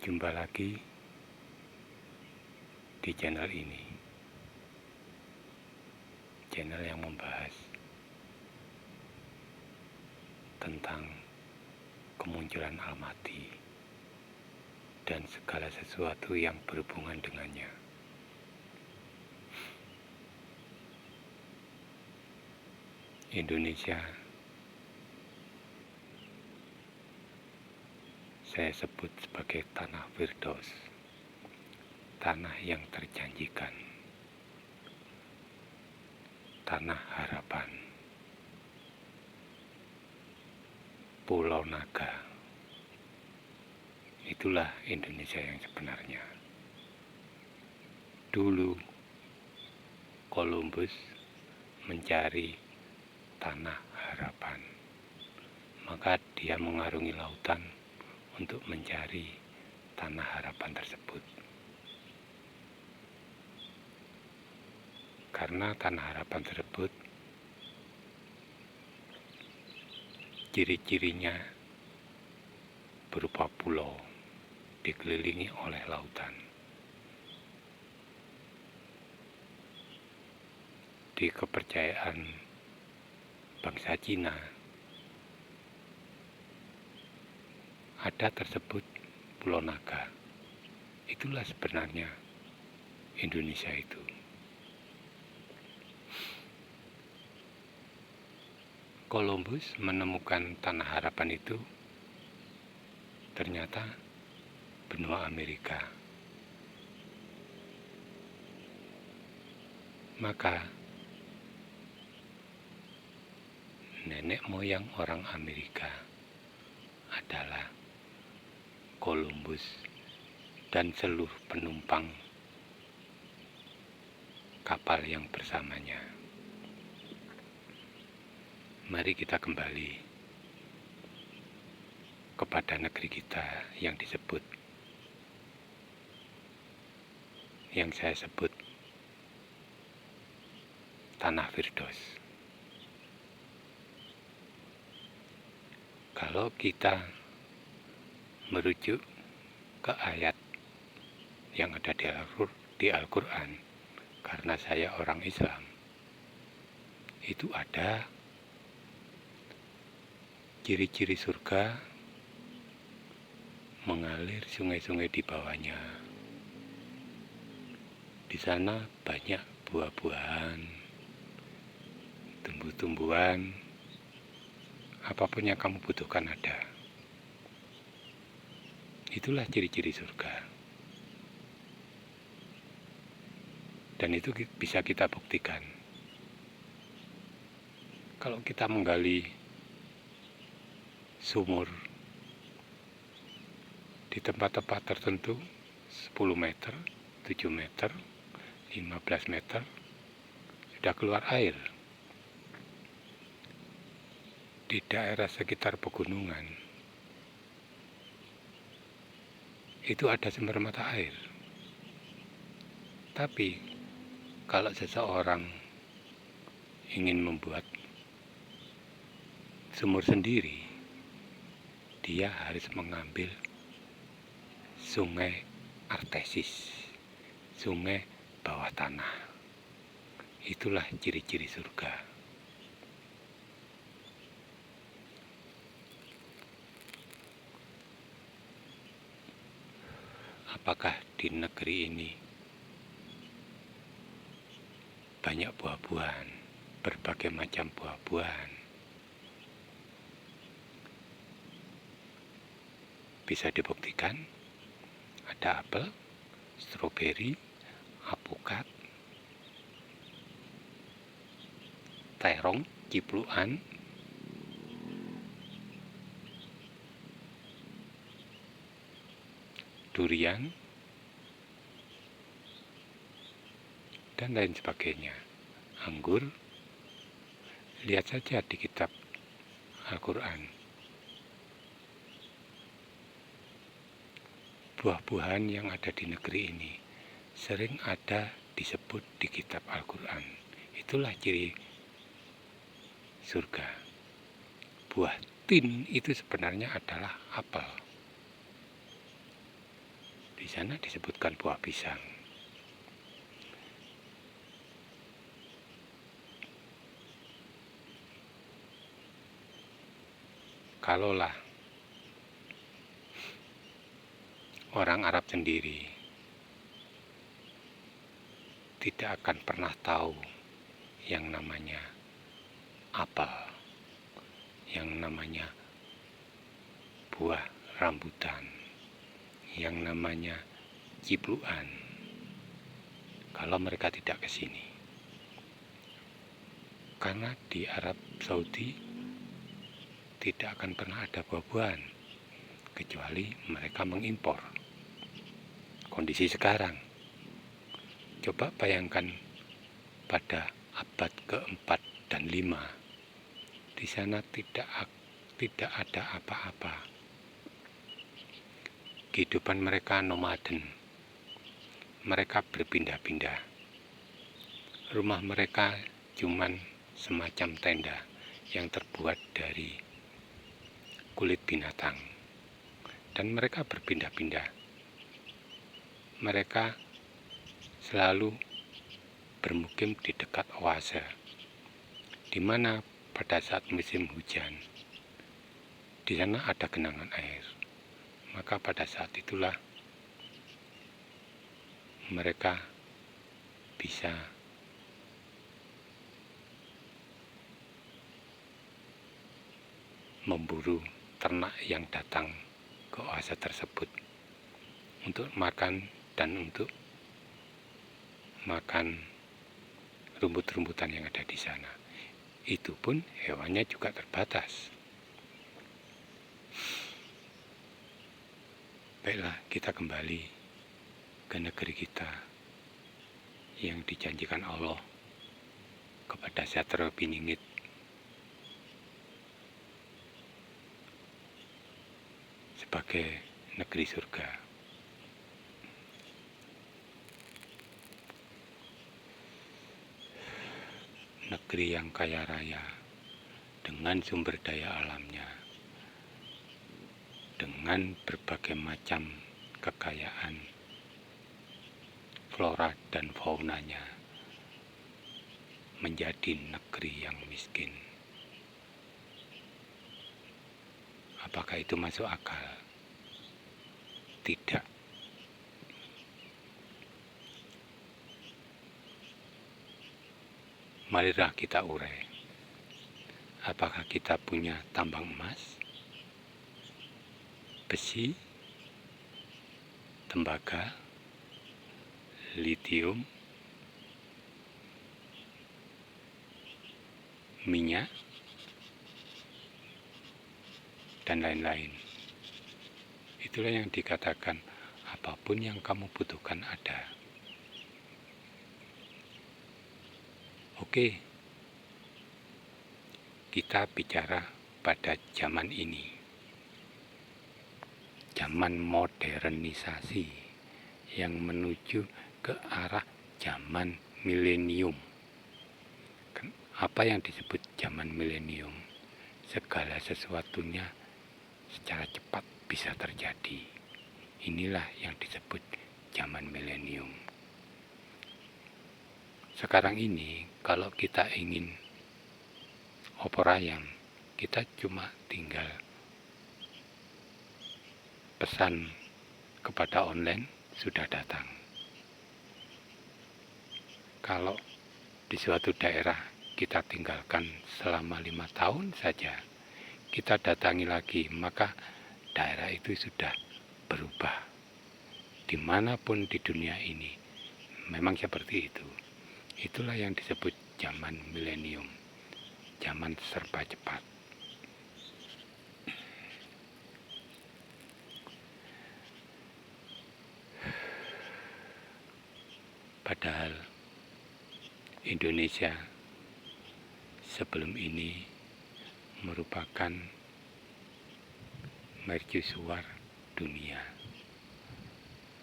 Jumpa lagi di channel ini, channel yang membahas tentang kemunculan Almaty dan segala sesuatu yang berhubungan dengannya. Indonesia saya sebut sebagai tanah Firdaus, tanah yang terjanjikan, tanah harapan, Pulau Naga. Itulah Indonesia yang sebenarnya. Dulu Columbus mencari tanah harapan, maka dia mengarungi lautan untuk mencari tanah harapan tersebut. Karena tanah harapan tersebut ciri-cirinya berupa pulau dikelilingi oleh lautan. Di kepercayaan bangsa Cina ada tersebut Pulau Naga. Itulah sebenarnya Indonesia itu. Columbus menemukan tanah harapan itu ternyata benua Amerika. Maka nenek moyang orang Amerika adalah Columbus dan seluruh penumpang kapal yang bersamanya. Mari kita kembali kepada negeri kita yang disebut, yang saya sebut tanah Firdaus. Kalau kita merujuk ke ayat yang ada di Al-Quran, karena saya orang Islam, itu ada ciri-ciri surga mengalir sungai-sungai di bawahnya. Di sana banyak buah-buahan, tumbuh-tumbuhan, apapun yang kamu butuhkan ada. Itulah ciri-ciri surga. Dan itu bisa kita buktikan. Kalau kita menggali sumur di tempat-tempat tertentu 10 meter, 7 meter, 15 meter sudah keluar air. Di daerah sekitar pegunungan itu ada sumber mata air. Tapi kalau seseorang ingin membuat sumur sendiri, dia harus mengambil sungai artesis, sungai bawah tanah. Itulah ciri-ciri surga. Apakah di negeri ini banyak buah-buahan, berbagai macam buah-buahan? Bisa dibuktikan, ada apel, stroberi, apukat, terong, cipluan, durian, dan lain sebagainya. Anggur, lihat saja di kitab Al-Quran. Buah-buahan yang ada di negeri ini sering ada disebut di kitab Al-Quran. Itulah ciri surga. Buah tin itu sebenarnya adalah apel. sana disebutkan buah pisang. Kalaulah orang Arab sendiri tidak akan pernah tahu yang namanya apel, yang namanya buah rambutan, yang namanya cipluan, kalau mereka tidak ke sini. Karena di Arab Saudi tidak akan pernah ada buah-buahan kecuali mereka mengimpor. Kondisi sekarang, coba bayangkan pada abad keempat dan 5, di sana tidak ada apa-apa. Kehidupan mereka nomaden, mereka berpindah-pindah. Rumah mereka cuman semacam tenda yang terbuat dari kulit binatang, dan mereka berpindah-pindah. Mereka selalu bermukim di dekat oase, di mana pada saat musim hujan di sana ada genangan air. Maka pada saat itulah mereka bisa memburu ternak yang datang ke oase tersebut untuk makan dan untuk makan rumput-rumputan yang ada di sana. Itu pun hewannya juga terbatas. Baiklah, kita kembali ke negeri kita yang dijanjikan Allah kepada Satrio Piningit. Sebagai negeri surga. Negeri yang kaya raya dengan sumber daya alamnya, dengan berbagai macam kekayaan flora dan faunanya, menjadi negeri yang miskin. Apakah itu masuk akal? Tidak. Marilah kita urai. Apakah kita punya tambang emas, besi, tembaga, litium, minyak, dan lain-lain. Itulah yang dikatakan apapun yang kamu butuhkan ada. Oke, kita bicara pada zaman ini, zaman modernisasi yang menuju ke arah zaman milenium. Apa yang disebut zaman milenium? Segala sesuatunya secara cepat bisa terjadi. Inilah yang disebut zaman milenium. Sekarang ini kalau kita ingin opor ayam, kita cuma tinggal pesan kepada online, sudah datang. Kalau di suatu daerah kita tinggalkan selama 5 tahun saja, kita datangi lagi, maka daerah itu sudah berubah. Dimanapun di dunia ini, memang seperti itu. Itulah yang disebut zaman milenium, zaman serba cepat. Padahal Indonesia sebelum ini merupakan mercusuar dunia.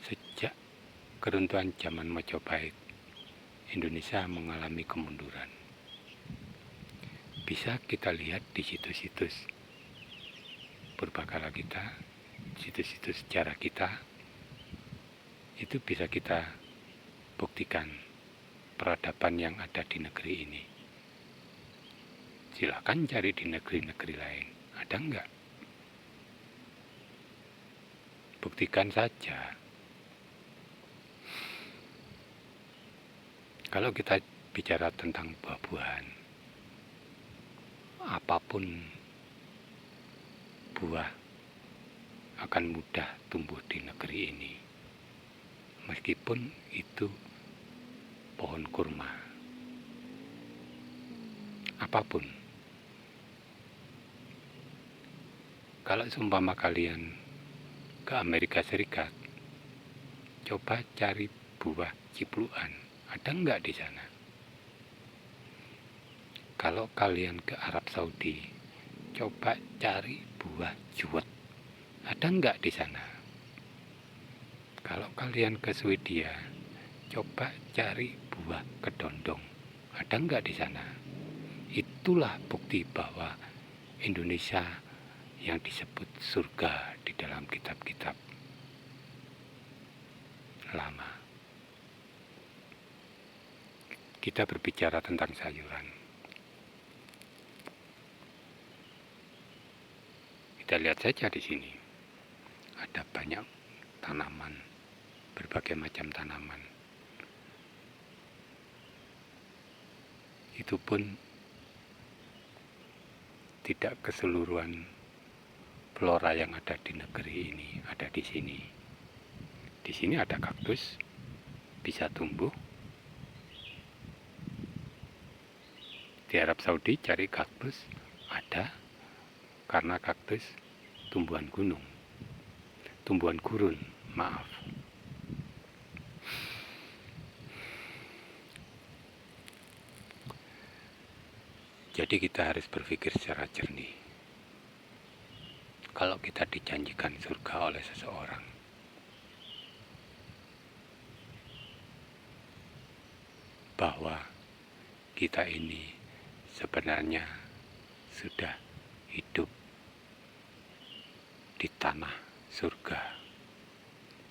Sejak keruntuhan zaman Majapahit, Indonesia mengalami kemunduran. Bisa kita lihat di situs-situs purbakala kita, situs-situs sejarah kita, itu bisa kita buktikan peradaban yang ada di negeri ini. Silakan cari di negeri-negeri lain, ada enggak? Buktikan saja. Kalau kita bicara tentang buah-buahan, apapun buah akan mudah tumbuh di negeri ini. Meskipun itu pohon kurma. Apapun. Kalau seumpama kalian ke Amerika Serikat, coba cari buah cipluan. Ada enggak di sana? Kalau kalian ke Arab Saudi, coba cari buah juwet. Ada enggak di sana? Kalau kalian ke Swedia, coba cari buah kedondong. Ada enggak di sana? Itulah bukti bahwa Indonesia yang disebut surga di dalam kitab-kitab lama. Kita berbicara tentang sayuran. Kita lihat saja di sini. Ada banyak tanaman, berbagai macam tanaman. Itu pun tidak keseluruhan flora yang ada di negeri ini ada di sini. Di sini ada kaktus, bisa tumbuh. Di Arab Saudi cari kaktus ada, karena kaktus tumbuhan gunung, tumbuhan gurun, maaf. Jadi kita harus berpikir secara jernih. Kalau kita dijanjikan surga oleh seseorang, bahwa kita ini sebenarnya sudah hidup di tanah surga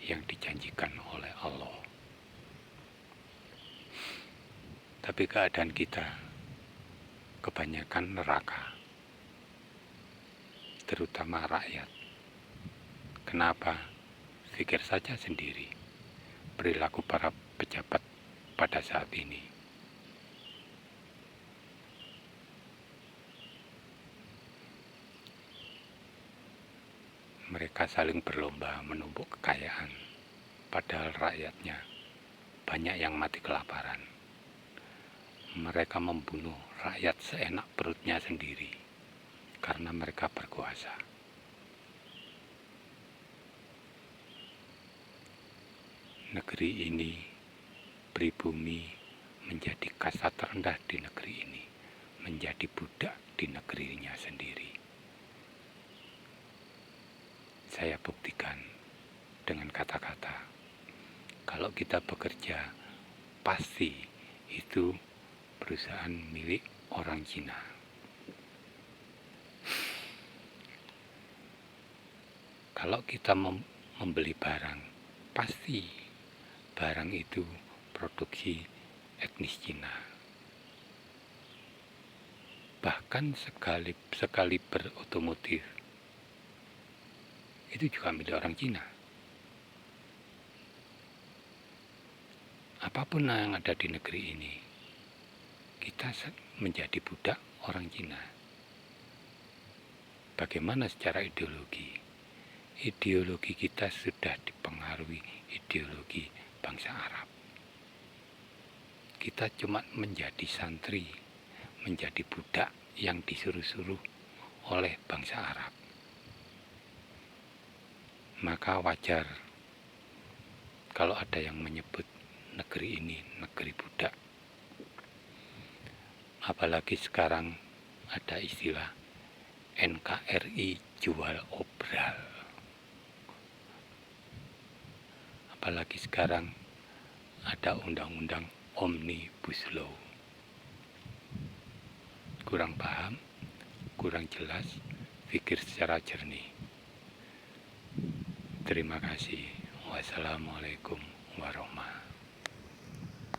yang dijanjikan oleh Allah. Tapi keadaan kita kebanyakan neraka, terutama rakyat. Kenapa? Pikir saja sendiri perilaku para pejabat pada saat ini. Mereka saling berlomba menumpuk kekayaan, padahal rakyatnya banyak yang mati kelaparan. Mereka membunuh rakyat seenak perutnya sendiri karena mereka berkuasa. Negeri ini, pribumi, menjadi kasta terendah di negeri ini, menjadi budak di negerinya sendiri. Saya buktikan dengan kata-kata, kalau kita bekerja, pasti itu perusahaan milik orang Cina. Kalau kita membeli barang, pasti barang itu produksi etnis Cina. Bahkan sekali berotomotif, itu juga milik orang Cina. Apapun yang ada di negeri ini, kita menjadi budak orang Cina. Bagaimana secara ideologi? Ideologi kita sudah dipengaruhi ideologi bangsa Arab. Kita cuma menjadi santri, menjadi budak yang disuruh-suruh oleh bangsa Arab. Maka wajar kalau ada yang menyebut negeri ini negeri budak. Apalagi sekarang ada istilah NKRI jual obral. Apalagi sekarang ada undang-undang Omnibus Law. Kurang paham, kurang jelas, pikir secara jernih. Terima kasih. Wassalamualaikum warahmatullahi